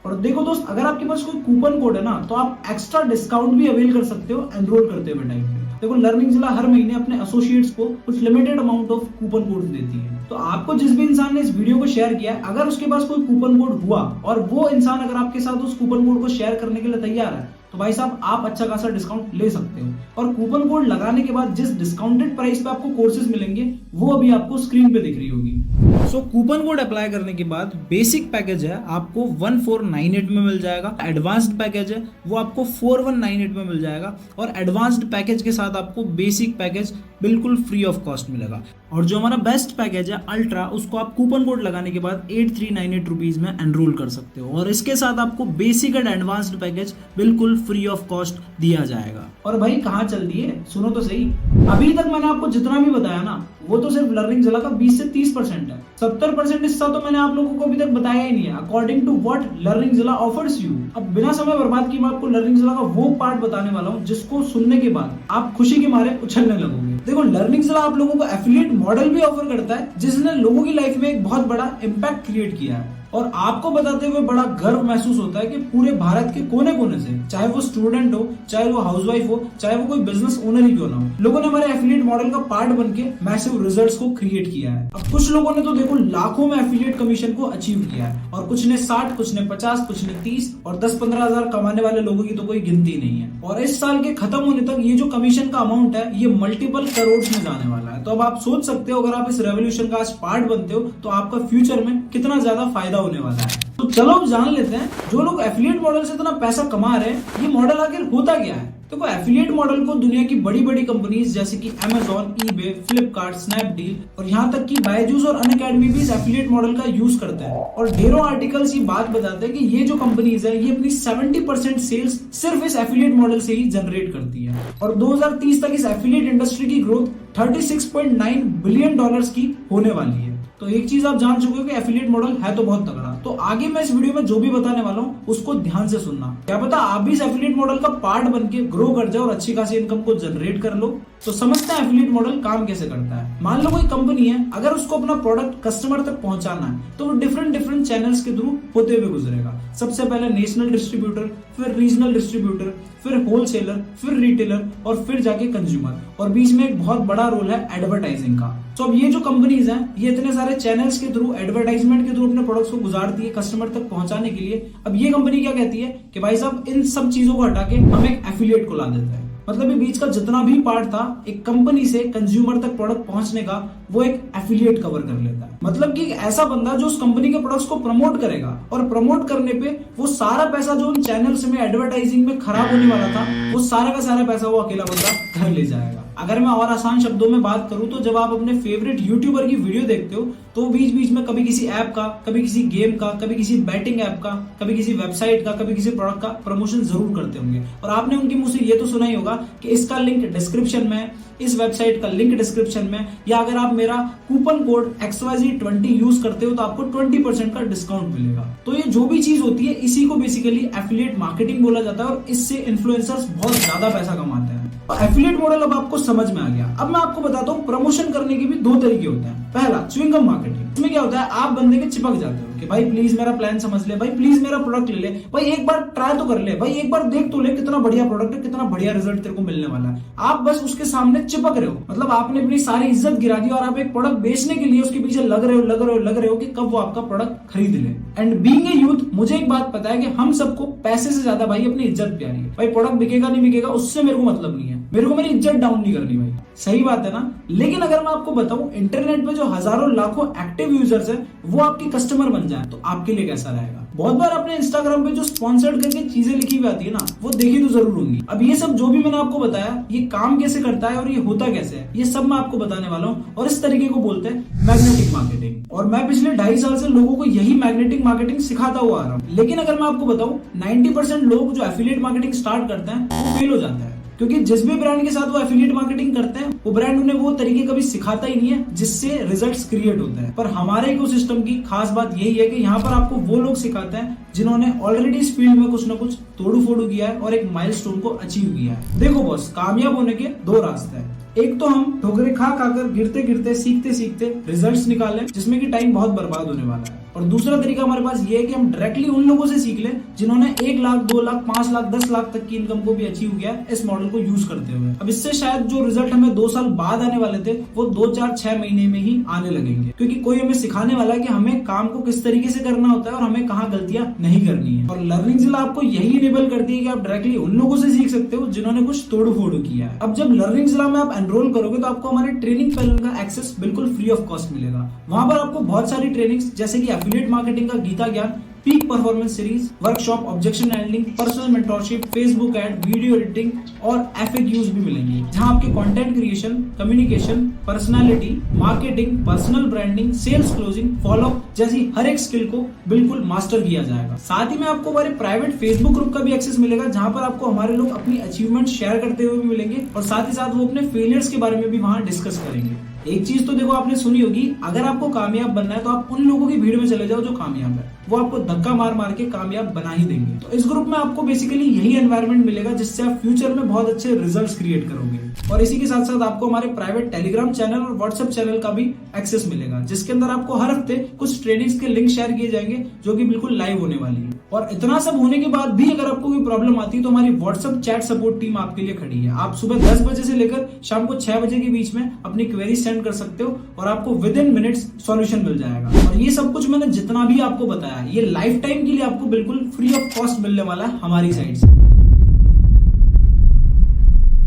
और देखो दोस्त, अगर आपके पास कोई कूपन कोड है ना तो आप एक्स्ट्रा डिस्काउंट भी अवेल कर सकते हो एनरोल करते हुए टाइम पे। देखो लर्निंग ज़िला हर महीने अपने एसोसिएट्स को कुछ limited amount of coupon code देती है। तो आपको जिस भी इंसान ने इस वीडियो को शेयर किया है, अगर उसके पास कोई कूपन कोड हुआ और वो इंसान अगर आपके साथ उस कूपन कोड को शेयर करने के लिए तैयार है तो भाई साहब आप अच्छा खासा डिस्काउंट ले सकते हो। और कूपन कोड लगाने के बाद जिस डिस्काउंटेड प्राइस पे आपको कोर्सेज मिलेंगे वो अभी आपको स्क्रीन पे दिख रही होगी। सो कूपन कोड अप्लाई करने के बाद बेसिक पैकेज है आपको 1498 में मिल जाएगा, एडवांस्ड पैकेज है वो आपको 4198 में मिल जाएगा, और एडवांस्ड पैकेज के साथ आपको बेसिक पैकेज बिल्कुल फ्री ऑफ कॉस्ट मिलेगा। और जो हमारा बेस्ट पैकेज है अल्ट्रा, उसको आप कूपन कोड लगाने के बाद 8398 रुपीज में एनरोल कर सकते हो, और इसके साथ आपको बेसिक एंड एडवांस्ड पैकेज बिल्कुल फ्री ऑफ कॉस्ट दिया जाएगा। और भाई कहाँ चल दिए, सुनो तो सही, अभी तक मैंने आपको जितना भी बताया ना वो तो सिर्फ लर्निंग ज़िला का 20 से 30% है। 70% हिस्सा तो मैंने आप लोगों को अभी तक बताया ही नहीं है अकॉर्डिंग टू व्हाट लर्निंग ज़िला ऑफर्स यू। अब बिना समय बर्बाद किए मैं आपको लर्निंग ज़िला का वो पार्ट बताने वाला हूँ जिसको सुनने के बाद आप खुशी के मारे उछलने लगोगे। देखो लर्निंग ज़िला आप लोगों को एफिलिएट मॉडल भी ऑफर करता है जिसने लोगों की लाइफ में एक बहुत बड़ा इम्पैक्ट क्रिएट किया है, और आपको बताते हुए बड़ा गर्व महसूस होता है कि पूरे भारत के कोने कोने से, चाहे वो स्टूडेंट हो, चाहे वो हाउसवाइफ हो, चाहे वो कोई बिजनेस ओनर ही क्यों ना हो, लोगों ने हमारे एफिलिएट मॉडल का पार्ट बनके मैसिव रिजल्ट्स को क्रिएट किया है। अब कुछ लोगों ने तो देखो लाखों में एफिलिएट कमीशन को अचीव किया है, और कुछ ने 60, कुछ ने 50, कुछ ने 30, और 10-15 हजार कमाने वाले लोगों की तो कोई गिनती नहीं है। और इस साल के खत्म होने तक ये जो कमीशन का अमाउंट है ये मल्टीपल करोड़ में जाने वाला है। तो अब आप सोच सकते हो अगर आप इस रेवोल्यूशन का आज पार्ट बनते हो तो आपका फ्यूचर में कितना ज्यादा फायदा होने वाला है। तो तो चलो अब जान लेते हैं जो लोग एफिलिएट मॉडल से इतना पैसा कमा रहे हैं ये मॉडल आखिर होता क्या है। तो एफिलिएट मॉडल को दुनिया की बड़ी बड़ी कंपनीज जैसे कि Amazon, eBay, फ्लिपकार्ट, स्नैपडील और यहाँ तक कि बायजूस और अनअकैडमी भी इस एफिलिएट मॉडल का यूज करते हैं। और ढेरों आर्टिकल्स ये बात बताते हैं कि ये जो कंपनीज है ये अपनी 70% सेल्स सिर्फ इस एफिलिएट मॉडल से ही जनरेट करती है। और 2030 तक इस एफिलिएट इंडस्ट्री की ग्रोथ 36.9 बिलियन डॉलर्स की होने वाली है। तो एक चीज आप जान चुके हो कि एफिलिएट मॉडल है तो बहुत तगड़ा। तो आगे मैं इस वीडियो में जो भी बताने वाला हूँ उसको ध्यान से सुनना। क्या पता आप भी इस एफिलिएट मॉडल का पार्ट बन के ग्रो कर जाओ और अच्छी खासी इनकम को जनरेट कर लो। तो समझते हैं एफिलिएट मॉडल काम कैसे करता है। मान लो कोई कंपनी है, अगर उसको अपना प्रोडक्ट कस्टमर तक पहुंचाना है तो वो डिफरेंट चैनल्स के थ्रू होते हुए गुजरेगा। सबसे पहले नेशनल डिस्ट्रीब्यूटर, फिर रीजनल डिस्ट्रीब्यूटर, फिर होलसेलर, फिर रिटेलर और फिर जाके कंज्यूमर। और बीच में एक बहुत बड़ा रोल है एडवर्टाइजिंग का। तो अब ये जो कंपनीज हैं ये इतने सारे चैनल्स के थ्रू, एडवर्टाइजमेंट के थ्रू अपने प्रोडक्ट्स को गुजारती है कस्टमर तक पहुंचाने के लिए। अब ये कंपनी क्या कहती है कि भाई साहब इन सब चीजों को हटा के हम एक एफिलिएट को ला देते हैं। मतलब ये बीच का जितना भी पार्ट था एक कंपनी से कंज्यूमर तक प्रोडक्ट पहुंचने का, वो एक एफिलिएट कवर कर लेता है। मतलब कि एक ऐसा बंदा जो उस कंपनी के प्रोडक्ट्स को प्रमोट करेगा और प्रमोट करने पे वो सारा पैसा जो उन चैनल्स में एडवर्टाइजिंग में खराब होने वाला था वो सारा का सारा पैसा वो अकेला बंदा घर ले जाएगा। अगर मैं और आसान शब्दों में बात करूं तो जब आप अपने फेवरेट यूट्यूबर की वीडियो देखते हो तो बीच बीच में कभी किसी ऐप का, कभी किसी गेम का, कभी किसी बैटिंग ऐप का, कभी किसी वेबसाइट का, कभी किसी प्रोडक्ट का प्रमोशन जरूर करते होंगे। और आपने उनके मुंह से ये तो सुना ही होगा कि इसका लिंक डिस्क्रिप्शन में, इस वेबसाइट का लिंक डिस्क्रिप्शन में, या अगर आप मेरा कूपन कोड XYZ20 यूज करते हो तो आपको 20% का डिस्काउंट मिलेगा। तो ये जो भी चीज होती है इसी को बेसिकली एफिलिएट मार्केटिंग बोला जाता है और इससे इन्फ्लुएंसर्स बहुत ज्यादा पैसा कमाते हैं। एफिलिएट मॉडल अब आपको समझ में आ गया। अब मैं आपको बताता हूँ प्रमोशन करने के भी दो तरीके होते हैं। पहला च्युइंगम मार्केटिंग। इसमें क्या होता है, आप बंदे के चिपक जाते हो कि भाई प्लीज मेरा प्लान समझ ले, भाई प्लीज मेरा प्रोडक्ट ले ले, भाई एक बार ट्राई तो कर ले, भाई एक बार देख तो ले कितना बढ़िया प्रोडक्ट है, कितना बढ़िया रिजल्ट तेरे को मिलने वाला है। आप बस उसके सामने चिपक रहे हो, मतलब आपने अपनी सारी इज्जत गिरा दी और आप एक प्रोडक्ट बेचने के लिए उसके पीछे लग रहे हो कि कब वो आपका प्रोडक्ट खरीद ले। एंड बीइंग ए यूथ मुझे एक बात पता है कि हम सबको पैसे से ज्यादा भाई अपनी इज्जत प्यारी है। भाई प्रोडक्ट बिकेगा नहीं बिकेगा उससे मेरे को मतलब नहीं है, मेरे को मेरी इज्जत डाउन नहीं करनी भाई। सही बात है ना। लेकिन अगर मैं आपको बताऊं इंटरनेट पे जो हजारों लाखों एक्टिव यूजर्स हैं वो आपके कस्टमर बन जाए तो आपके लिए कैसा रहेगा। बहुत बार अपने इंस्टाग्राम पे जो स्पॉन्सर्ड करके चीजें लिखी हुई आती है ना वो देखी तो जरूर होंगी। अब ये सब जो भी मैंने आपको बताया ये काम कैसे करता है और ये होता कैसे है ये सब मैं आपको बताने वाला हूँ। और इस तरीके को बोलते हैं मैग्नेटिक मार्केटिंग। और मैं पिछले 2.5 साल से लोगों को यही मैग्नेटिक मार्केटिंग सिखाता हुआ आ रहा हूँ। लेकिन अगर मैं आपको बताऊं 90% लोग जो एफिलिएट मार्केटिंग स्टार्ट करते हैं वो फेल हो जाते हैं, क्योंकि जिस भी ब्रांड के साथ वो एफिलिएट मार्केटिंग करते हैं वो ब्रांड उन्हें वो तरीके कभी सिखाता ही नहीं है जिससे रिजल्ट्स क्रिएट होते हैं। पर हमारे इकोसिस्टम की खास बात यही है कि यहाँ पर आपको वो लोग सिखाते हैं जिन्होंने ऑलरेडी इस फील्ड में कुछ ना कुछ तोड़ू फोड़ू किया है और एक माइलस्टोन को अचीव किया है। देखो बॉस, कामयाब होने के दो रास्ते हैं। एक तो हम ठोकरे खा खाकर गिरते गिरते सीखते सीखते रिजल्ट्स निकालें जिसमें कि टाइम बहुत बर्बाद होने वाला है। और दूसरा तरीका हमारे पास ये है कि हम डायरेक्टली उन लोगों से सीख लें जिन्होंने 1 लाख, 2 लाख, 5 लाख, 10 लाख तक की इनकम को भी अचीव किया है इस मॉडल को यूज करते हुए। अब इससे शायद जो रिजल्ट हमें 2 साल बाद आने वाले थे वो 2, 4, 6 महीने में ही आने लगेंगे, क्योंकि कोई हमें सिखाने वाला है कि हमें काम को किस तरीके से करना होता है और हमें कहाँ गलतियां नहीं करनी है। और लर्निंग जिला आपको यही इनेबल करती है कि आप डायरेक्टली उन लोगों से सीख सकते हो जिन्होंने कुछ तोड़ फोड़ किया है। अब जब लर्निंग जिला में आप एनरोल करोगे तो आपको हमारे ट्रेनिंग पैनल का एक्सेस बिल्कुल फ्री ऑफ कॉस्ट मिलेगा। वहां पर आपको बहुत सारी ट्रेनिंग्स जैसे कि एफिलिएट मार्केटिंग का गीता ज्ञान, peak performance series, workshop, objection handling, personal mentorship, Facebook ad, video editing और FAQs भी मिलेंगे, जहां आपके content creation, communication, personality, marketing, personal branding, sales closing, follow up जैसी हर एक स्किल को बिल्कुल मास्टर किया जाएगा। साथ ही में आपको हमारे प्राइवेट फेसबुक ग्रुप का भी एक्सेस मिलेगा, जहां पर आपको हमारे लोग अपनी अचीवमेंट शेयर करते हुए भी मिलेंगे और साथ ही साथ वो अपने फेलियर्स के बारे में भी वहां डिस्कस करेंगे। एक चीज तो देखो आपने सुनी होगी, अगर आपको कामयाब बनना है तो आप उन लोगों की भीड़ में चले जाओ जो कामयाब है, वो आपको धक्का मार मार के कामयाब बना ही देंगे। तो इस ग्रुप में आपको बेसिकली यही एनवायरनमेंट मिलेगा जिससे आप फ्यूचर में बहुत अच्छे रिजल्ट्स क्रिएट करोगे। और इसी के साथ साथ आपको हमारे प्राइवेट टेलीग्राम चैनल और व्हाट्सएप चैनल का भी एक्सेस मिलेगा, जिसके अंदर आपको हर हफ्ते कुछ ट्रेनिंग्स के लिंक शेयर किए जाएंगे जो कि बिल्कुल लाइव होने वाली है। और इतना सब होने के बाद भी अगर आपको कोई प्रॉब्लम आती है तो हमारी व्हाट्सएप चैट सपोर्ट टीम आपके लिए खड़ी है। आप सुबह 10 बजे से लेकर शाम को 6 बजे के बीच में अपनी क्वेरी सेंड कर सकते हो और आपको विद इन मिनट्स सॉल्यूशन मिल जाएगा। और ये सब कुछ मैंने जितना भी आपको बताया ये लाइफ टाइम के लिए आपको बिल्कुल फ्री ऑफ कॉस्ट मिलने वाला है हमारी साइड से।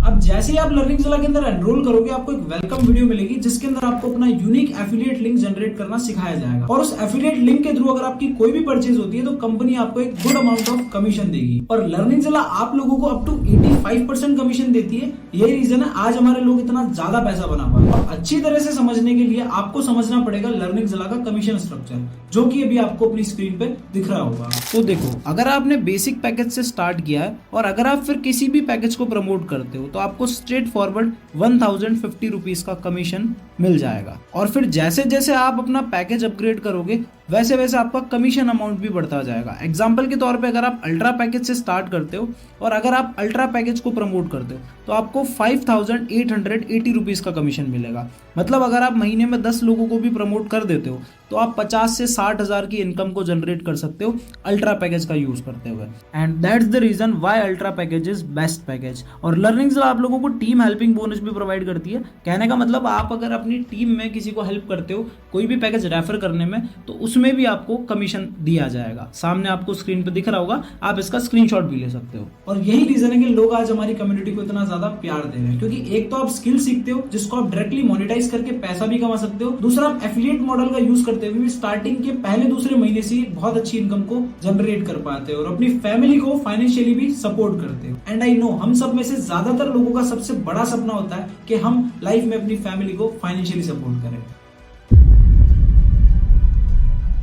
अब अब जैसे ही आप लर्निंगजिला के अंदर एनरोल करोगे, आपको एक वेलकम वीडियो मिलेगी जिसके अंदर आपको अपना यूनिक एफिलिएट लिंक जनरेट करना सिखाया जाएगा और उस एफिलिएट लिंक के थ्रू अगर आपकी कोई भी परचेज होती है तो कंपनी आपको एक गुड अमाउंट ऑफ कमीशन देगी। और लर्निंगजिला आप लोगों को अप टू 85% कमीशन देती है। यही रीजन है आज हमारे लोग इतना ज्यादा पैसा बना पाए। और अच्छी तरह से समझने के लिए आपको समझना पड़ेगा लर्निंगजिला का कमीशन स्ट्रक्चर, जो कि अभी आपको अपनी स्क्रीन पे दिख रहा होगा। तो देखो, अगर आपने बेसिक पैकेज से स्टार्ट किया है और अगर आप फिर किसी भी पैकेज को प्रमोट करते हो तो आपको स्ट्रेट फॉरवर्ड 1050 रुपीज का कमीशन मिल जाएगा। और फिर जैसे जैसे आप अपना पैकेज अपग्रेड करोगे वैसे वैसे आपका कमीशन अमाउंट भी बढ़ता जाएगा। एग्जाम्पल के तौर पे अगर आप अल्ट्रा पैकेज से स्टार्ट करते हो और अगर आप अल्ट्रा पैकेज को प्रमोट करते हो तो आपको 5880 रुपीज का कमीशन मिलेगा। मतलब अगर आप महीने में 10 लोगों को भी प्रमोट कर देते हो तो आप 50 से 60 हजार की इनकम को जनरेट कर सकते हो अल्ट्रा पैकेज का यूज करते हुए। And that's the reason why ultra package is best package. और लर्निंगजिला आप लोगों को टीम हेल्पिंग बोनस भी प्रोवाइड करती है। कहने का मतलब आप अगर अपनी टीम में किसी को हेल्प करते हो कोई भी पैकेज रेफर करने में तो उसमें भी आपको कमीशन दिया जाएगा। सामने आपको स्क्रीन पे दिख रहा होगा, आप इसका स्क्रीनशॉट भी ले सकते हो। और यही रीजन है कि लोग आज हमारी कम्युनिटी को इतना ज्यादा प्यार दे रहे हैं, क्योंकि एक तो आप स्किल सीखते हो जिसको आप डायरेक्टली मोनेटाइज करके पैसा भी कमा सकते हो, दूसरा आप एफिलिएट मॉडल का यूज करते हुए भी स्टार्टिंग के पहले दूसरे महीने से बहुत अच्छी इनकम को जनरेट कर पाते हो और अपनी फैमिली को फाइनेंशियली भी सपोर्ट करते हो। एंड आई नो हम सब में से ज्यादातर लोगों का सबसे बड़ा सपना होता है कि हम लाइफ में अपनी फैमिली को फाइनेंशियली सपोर्ट करें।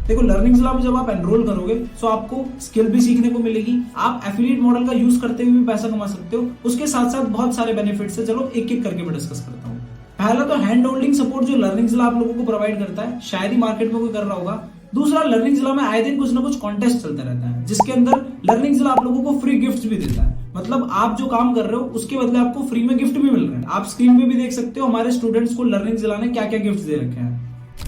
देखो, लर्निंगजिला में जब आप एनरोल करोगे तो आपको स्किल भी सीखने को मिलेगी, आप एफिलिएट मॉडल का यूज करते हुए भी पैसा कमा सकते हो। उसके साथ साथ बहुत सारे बेनिफिट्स है। चलो एक एक करके मैं डिस्कस करता हूँ। पहला तो हैंड होल्डिंग सपोर्ट जो लर्निंगजिला आप लोगों को प्रोवाइड करता है, शायद ही मार्केट में कोई कर रहा होगा। दूसरा, लर्निंगजिला में आए दिन कुछ ना कुछ कॉन्टेस्ट चलता रहता है जिसके अंदर लर्निंगजिला आप लोगों को फ्री गिफ्ट्स भी देता है। मतलब आप जो काम कर रहे हो उसके बदले आपको फ्री में गिफ्ट भी मिल रहे हैं। आप स्क्रीन पे भी देख सकते हो हमारे स्टूडेंट्स को लर्निंगजिला ने क्या क्या गिफ्ट दे रखे हैं।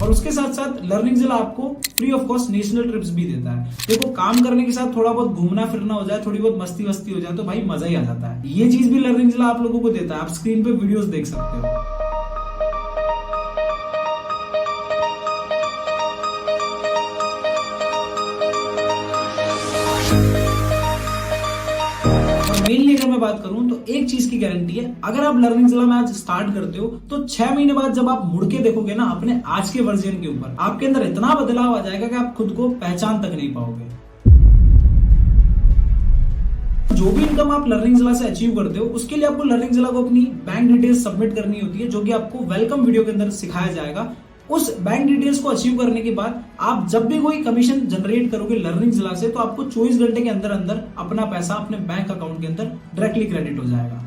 और उसके साथ साथ लर्निंगजिला आपको free of cost national trips भी देता है। देखो, काम करने के साथ थोड़ा बहुत घूमना फिरना हो जाए, थोड़ी बहुत मस्ती वस्ती हो जाए तो भाई मजा ही आ जाता है। ये चीज भी लर्निंगजिला आप लोगों को देता है। आप स्क्रीन पे वीडियोस देख सकते हो। मेनली अगर मैं बात करूं तो एक चीज की गारंटी है, अगर आप लर्निंगजिला में आज स्टार्ट करते हो तो 6 महीने बाद जब आप मुड़ के देखोगे ना अपने आज के वर्जन के ऊपर, आपके अंदर इतना बदलाव आ जाएगा कि आप खुद को पहचान तक नहीं पाओगे। जो भी इनकम आप लर्निंगजिला से अचीव करते हो उसके लिए आपको लर्निंगजिला को अपनी बैंक डिटेल्स सबमिट करनी होती है, जो कि आपको वेलकम वीडियो के अंदर सिखाया जाएगा। उस बैंक डिटेल्स को अचीव करने के बाद आप जब भी कोई कमीशन जनरेट करोगे लर्निंगजिला से तो आपको 24 घंटे के अंदर अंदर अपना पैसा अपने बैंक अकाउंट के अंदर डायरेक्टली क्रेडिट हो जाएगा।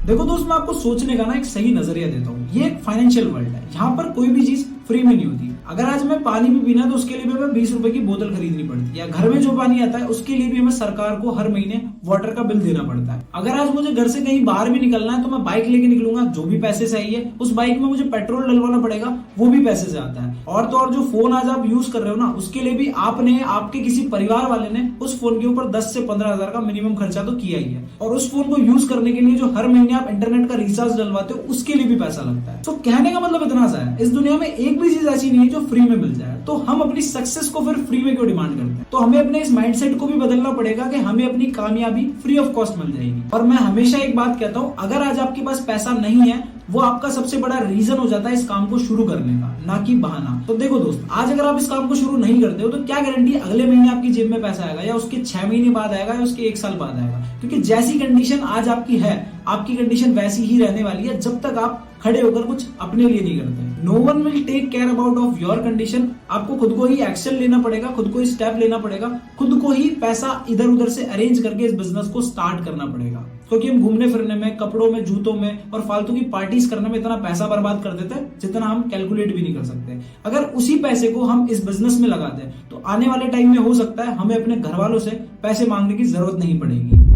देखो दोस्त, मैं आपको सोचने का ना एक सही नजरिया देता हूँ। ये एक फाइनेंशियल वर्ल्ड है, यहाँ पर कोई भी चीज फ्री में नहीं होती। अगर आज हमें पानी भी पीना है तो उसके लिए भी हमें 20 रुपए की बोतल खरीदनी पड़ती है, या घर में जो पानी आता है उसके लिए भी हमें सरकार को हर महीने वाटर का बिल देना पड़ता है। अगर आज मुझे घर से कहीं बाहर भी निकलना है तो मैं बाइक लेके निकलूंगा, जो भी पैसे से आई है उस बाइक में मुझे पेट्रोल डलवाना पड़ेगा, वो भी पैसे से आता है। और तो और जो फोन आज आप यूज कर रहे हो ना उसके लिए भी आपने, आपके किसी परिवार वाले ने उस फोन के ऊपर 10 से 15 हजार का मिनिमम खर्चा तो किया ही है। और उस फोन को यूज करने के लिए जो हर महीने आप इंटरनेट का रिचार्ज डलवाते हो उसके लिए भी पैसा लगता है। तो कहने का मतलब इतना सा है, इस दुनिया में एक भी चीज ऐसी नहीं है जो फ्री में मिल जाए। तो हम अपनी सक्सेस को फिर फ्री में क्यों डिमांड करते हैं? तो हमें अपने इस माइंडसेट को भी बदलना पड़ेगा कि हमें अपनी कामयाबी फ्री ऑफ कॉस्ट मिल जाएगी। और मैं हमेशा एक बात कहता हूं, अगर आज आपके पास पैसा नहीं है वो आपका सबसे बड़ा रीजन हो जाता है इस काम को शुरू करने का, ना कि बहाना। तो देखो दोस्त, आज अगर आप इस काम को शुरू नहीं करते हो तो क्या गारंटी अगले महीने आपकी जेब में पैसा आएगा, या उसके 6 महीने बाद आएगा, या उसके 1 साल बाद आएगा? क्योंकि जैसी कंडीशन आज आपकी है, आपकी कंडीशन वैसी ही रहने वाली है जब तक आप खड़े होकर कुछ अपने लिए नहीं करते। No one will take care about of your condition. आपको खुद को ही एक्शन लेना पड़ेगा, खुद को ही स्टेप लेना पड़ेगा, खुद को ही पैसा इधर उधर से अरेंज करके इस बिजनेस को स्टार्ट करना पड़ेगा। क्योंकि हम घूमने फिरने में, कपड़ों में, जूतों में और फालतू की पार्टीज करने में इतना पैसा बर्बाद कर देते हैं जितना हम कैलकुलेट भी नहीं कर सकते। अगर उसी पैसे को हम इस बिजनेस में लगा दें तो आने वाले टाइम में हो सकता है हमें अपने घर वालों से पैसे मांगने की जरूरत नहीं पड़ेगी।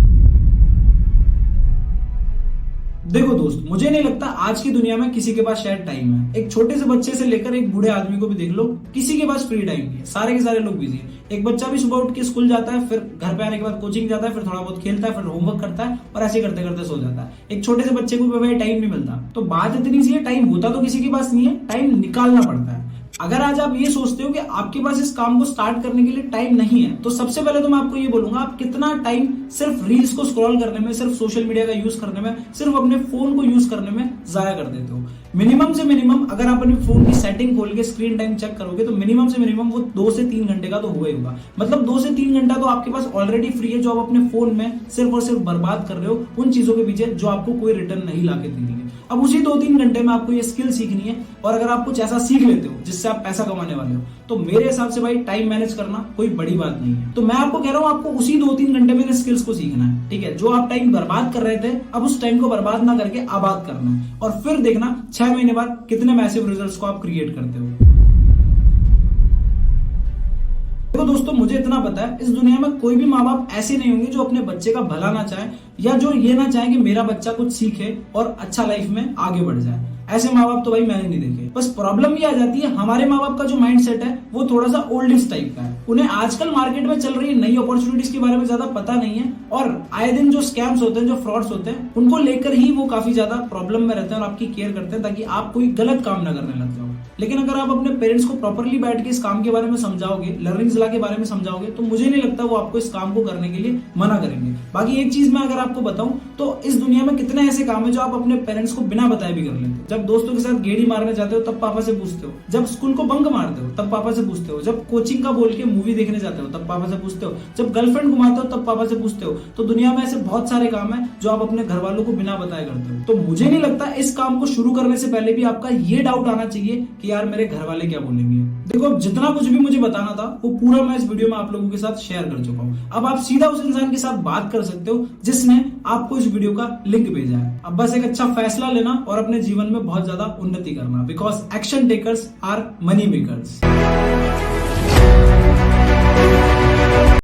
देखो दोस्त, मुझे नहीं लगता आज की दुनिया में किसी के पास शायद टाइम है। एक छोटे से बच्चे से लेकर एक बूढ़े आदमी को भी देख लो, किसी के पास फ्री टाइम नहीं है। सारे के सारे लोग बिजी हैं। एक बच्चा भी सुबह उठ के स्कूल जाता है, फिर घर पे आने के बाद कोचिंग जाता है, फिर थोड़ा बहुत खेलता है, फिर होमवर्क करता है और ऐसे करते करते सो जाता है। एक छोटे से बच्चे को भी टाइम नहीं मिलता। तो बात इतनी सी है, टाइम होता तो किसी के पास नहीं है, टाइम निकालना पड़ता है। अगर आज आप ये सोचते हो कि आपके पास इस काम को स्टार्ट करने के लिए टाइम नहीं है, तो सबसे पहले तो मैं आपको ये बोलूंगा, आप कितना टाइम सिर्फ रील्स को स्क्रॉल करने में, सिर्फ सोशल मीडिया का यूज करने में, सिर्फ अपने फोन को यूज करने में जाया कर देते हो। मिनिमम से मिनिमम अगर आप अपने फोन की सेटिंग खोल के स्क्रीन टाइम चेक करोगे तो मिनिमम से मिनिमम वो 2 से 3 घंटे का तो हुआ ही होगा। मतलब 2 से 3 घंटा तो आपके पास ऑलरेडी फ्री है, जो आप अपने फोन में सिर्फ और सिर्फ बर्बाद कर रहे हो उन चीजों के पीछे जो आपको कोई रिटर्न नहीं लाके दे रही है। अब उसी 2-3 घंटे में आपको ये स्किल सीखनी है, और अगर आप कुछ ऐसा सीख लेते हो जिससे आप पैसा कमाने वाले हो, तो मेरे हिसाब से भाई टाइम मैनेज करना कोई बड़ी बात नहीं है। तो मैं आपको कह रहा हूं, आपको उसी 2-3 घंटे में इन स्किल्स को सीखना है, ठीक है। जो आप टाइम बर्बाद कर रहे थे, अब उस टाइम को बर्बाद ना करके आबाद करना है, और फिर देखना 6 महीने बाद कितने मैसिव रिजल्ट्स को आप क्रिएट करते हो। देखो दोस्तों, मुझे इतना पता है, इस दुनिया में कोई भी माँ बाप ऐसे नहीं होंगे जो अपने बच्चे का भला ना चाहे, या जो ये ना चाहे कि मेरा बच्चा कुछ सीखे और अच्छा लाइफ में आगे बढ़ जाए। ऐसे माँ बाप तो भाई मैंने नहीं देखे। बस प्रॉब्लम ये आ जाती है, हमारे माँ बाप का जो माइंडसेट है वो थोड़ा सा ओल्डिश टाइप का है। उन्हें आजकल मार्केट में चल रही नई अपॉर्चुनिटीज के बारे में ज्यादा पता नहीं है, और आए दिन जो स्कैम्स होते हैं, जो फ्रॉड्स होते हैं, उनको लेकर ही वो काफी ज्यादा प्रॉब्लम में रहते हैं और आपकी केयर करते हैं ताकि आप कोई गलत काम ना करने लग जाओ। लेकिन अगर आप अपने पेरेंट्स को प्रॉपरली बैठ के इस काम के बारे में समझाओगे, लर्निंग्स ला के बारे में समझाओगे, तो मुझे नहीं लगता वो आपको इस काम को करने के लिए मना करेंगे। बाकी एक चीज मैं अगर आपको बताऊं तो इस दुनिया में कितने ऐसे काम है जो आप अपने पेरेंट्स को बिना बताए भी कर लेते हो। जब दोस्तों के साथ गेड़ी मारने जाते हो तब पापा से पूछते हो, जब स्कूल को बंक मारते हो तब पापा से पूछते हो, जब कोचिंग का बोल के मूवी देखने जाते हो तब पापा से पूछते हो, जब गर्लफ्रेंड घुमाते हो तब पापा से पूछते हो। तो दुनिया में ऐसे बहुत सारे काम है जो आप अपने घर वालों को बिना बताए करते हो। तो मुझे नहीं लगता इस काम को शुरू करने से पहले भी आपका ये डाउट आना चाहिए कि यार मेरे घर वाले क्या बोलेंगे। देखो, जितना कुछ भी मुझे बताना था वो पूरा मैं इस वीडियो में आप लोगों के साथ शेयर कर चुका हूं। अब आप सीधा उस इंसान के साथ बात कर सकते हो जिसने आपको इस वीडियो का लिंक भेजा है। अब बस एक अच्छा फैसला लेना और अपने जीवन में बहुत ज्यादा उन्नति करना, because action takers are money makers.